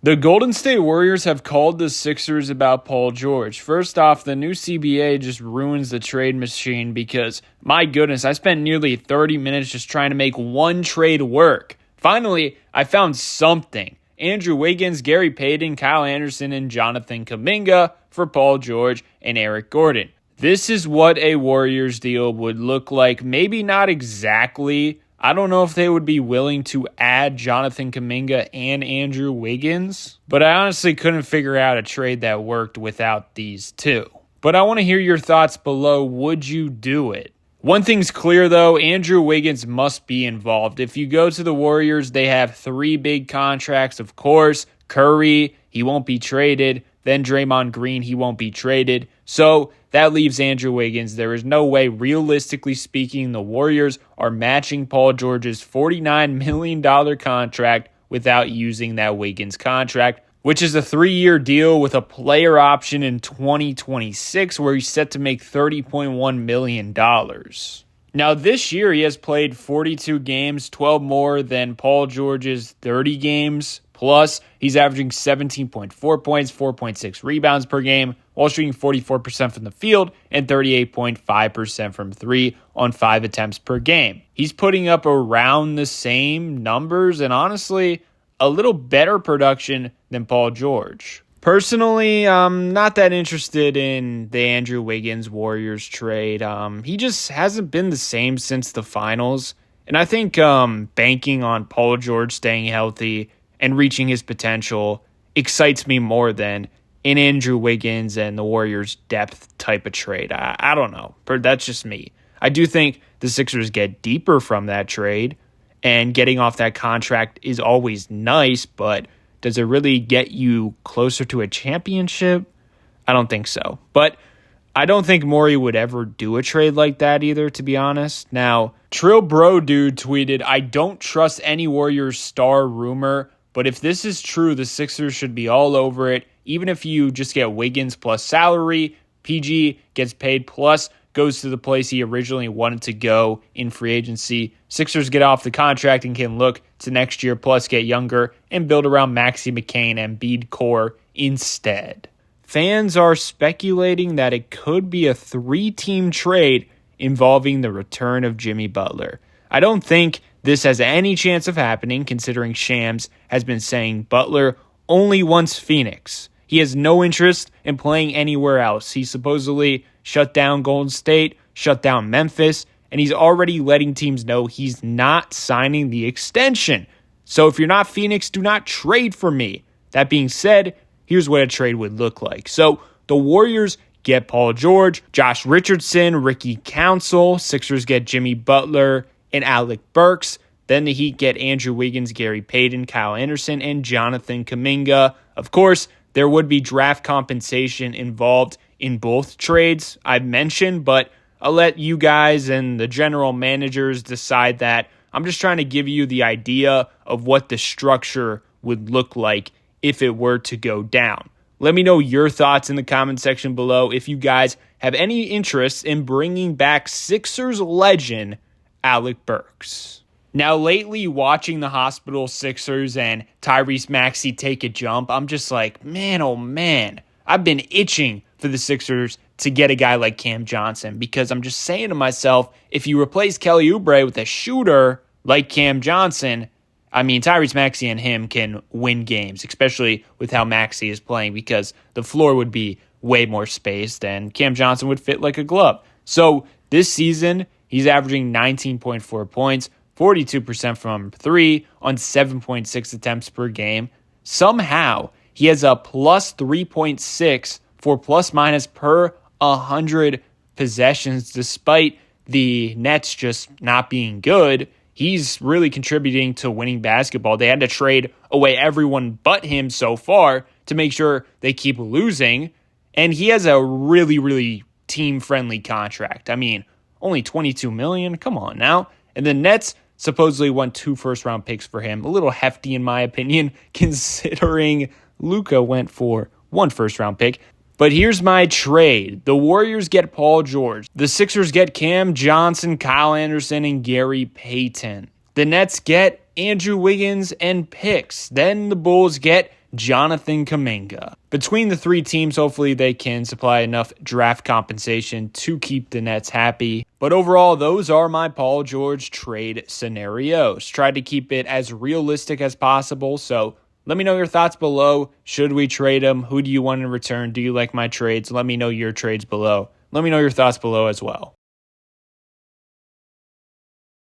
The Golden State Warriors have called the Sixers about Paul George. First off, the new CBA just ruins the trade machine because, my goodness, I spent nearly 30 minutes just trying to make one trade work. Finally, I found something. Andrew Wiggins, Gary Payton, Kyle Anderson, and Jonathan Kuminga for Paul George and Eric Gordon. This is what a Warriors deal would look like. Maybe not exactly. I don't know if they would be willing to add Jonathan Kuminga and Andrew Wiggins, but I honestly couldn't figure out a trade that worked without these two. But I want to hear your thoughts below. Would you do it? One thing's clear, though, Andrew Wiggins must be involved. If you go to the Warriors, they have three big contracts, of course. Curry, he won't be traded. Then Draymond Green, he won't be traded. So that leaves Andrew Wiggins. There is no way, realistically speaking, the Warriors are matching Paul George's $49 million contract without using that Wiggins contract, which is a 3-year deal with a player option in 2026 where he's set to make $30.1 million. Now, this year, he has played 42 games, 12 more than Paul George's 30 games. Plus, he's averaging 17.4 points, 4.6 rebounds per game, while shooting 44% from the field and 38.5% from three on 5 attempts per game. He's putting up around the same numbers and honestly, a little better production than Paul George. Personally, I'm not that interested in the Andrew Wiggins Warriors trade. He just hasn't been the same since the finals. And I think banking on Paul George staying healthy and reaching his potential excites me more than an Andrew Wiggins and the Warriors depth type of trade. I don't know, but that's just me. I do think the Sixers get deeper from that trade, and getting off that contract is always nice, but does it really get you closer to a championship? I don't think so. But I don't think Morey would ever do a trade like that either, to be honest. Now, Trill Bro Dude tweeted, "I don't trust any Warriors star rumor, but if this is true, the Sixers should be all over it. Even if you just get Wiggins plus salary, PG gets paid plus goes to the place he originally wanted to go in free agency. Sixers get off the contract and can look to next year plus get younger and build around Maxey McCain and Embiid core instead." Fans are speculating that it could be a 3-team trade involving the return of Jimmy Butler. I don't think this has any chance of happening, considering Shams has been saying Butler only wants Phoenix. He has no interest in playing anywhere else. He supposedly shut down Golden State, shut down Memphis, and he's already letting teams know he's not signing the extension. So if you're not Phoenix, do not trade for me. That being said, here's what a trade would look like. So the Warriors get Paul George, Josh Richardson, Ricky Council. Sixers get Jimmy Butler and Alec Burks. Then the Heat get Andrew Wiggins, Gary Payton, Kyle Anderson, and Jonathan Kuminga. Of course, there would be draft compensation involved in both trades I've mentioned, but I'll let you guys and the general managers decide that. I'm just trying to give you the idea of what the structure would look like if it were to go down. Let me know your thoughts in the comment section below if you guys have any interest in bringing back Sixers legend Alec Burks. Now, lately, watching the Hospital Sixers and Tyrese Maxey take a jump, I'm just like, man, oh man, I've been itching for the Sixers to get a guy like Cam Johnson, because I'm just saying to myself, if you replace Kelly Oubre with a shooter like Cam Johnson, I mean, Tyrese Maxey and him can win games, especially with how Maxey is playing, because the floor would be way more spaced and Cam Johnson would fit like a glove. So this season, he's averaging 19.4 points, 42% from 3 on 7.6 attempts per game. Somehow, he has a plus 3.6 for plus minus per 100 possessions, despite the Nets just not being good. He's really contributing to winning basketball. They had to trade away everyone but him so far to make sure they keep losing. And he has a really, really team-friendly contract. I mean, only $22 million. Come on now. And the Nets supposedly won 2 first-round picks for him. A little hefty, in my opinion, considering Luka went for 1 first-round pick. But here's my trade. The Warriors get Paul George. The Sixers get Cam Johnson, Kyle Anderson, and Gary Payton. The Nets get Andrew Wiggins and picks. Then the Bulls get Jonathan Kuminga. Between the three teams, hopefully they can supply enough draft compensation to keep the Nets happy. But overall, those are my Paul George trade scenarios. Try to keep it as realistic as possible, so let me know your thoughts below. Should we trade him? Who do you want in return? Do you like my trades? Let me know your trades below. Let me know your thoughts below as well.